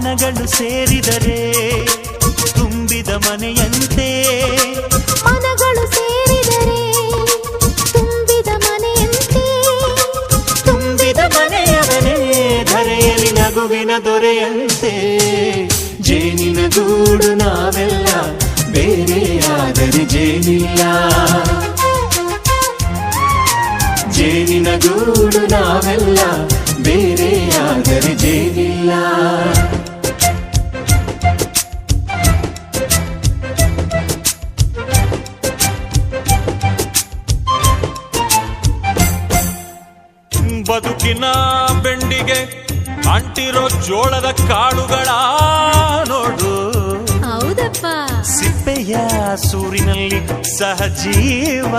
ಮನಗಳು ಸೇರಿದರೆ ತುಂಬಿದ ಮನೆಯಂತೆ. ಮನಗಳು ಸೇರಿದರೆ ತುಂಬಿದ ಮನೆಯಂತೆ. ತುಂಬಿದ ಮನೆಯವನೇ ಧರೆಯಲ್ಲಿ ನಗುವಿನ ದೊರೆಯಂತೆ. ಜೇನಿನ ಗೂಡು ನಾವೆಲ್ಲ, ಬೇರೆಯಾದರೆ ಜೇನಿಲ್ಲ. ಜೇನಿನ ಗೂಡು ನಾವೆಲ್ಲ, ಬೇರೆಯಾದರೆ ಜೇನಿಲ್ಲ. ಬದುಕಿನ ಬೆಂಡಿಗೆ ಅಂಟಿರೋ ಜೋಳದ ಕಾಳುಗಳ ನೋಡು. ಹೌದಪ್ಪ. ಸಿಪ್ಪೆಯ ಸೂರಿನಲ್ಲಿ ಸಹಜೀವ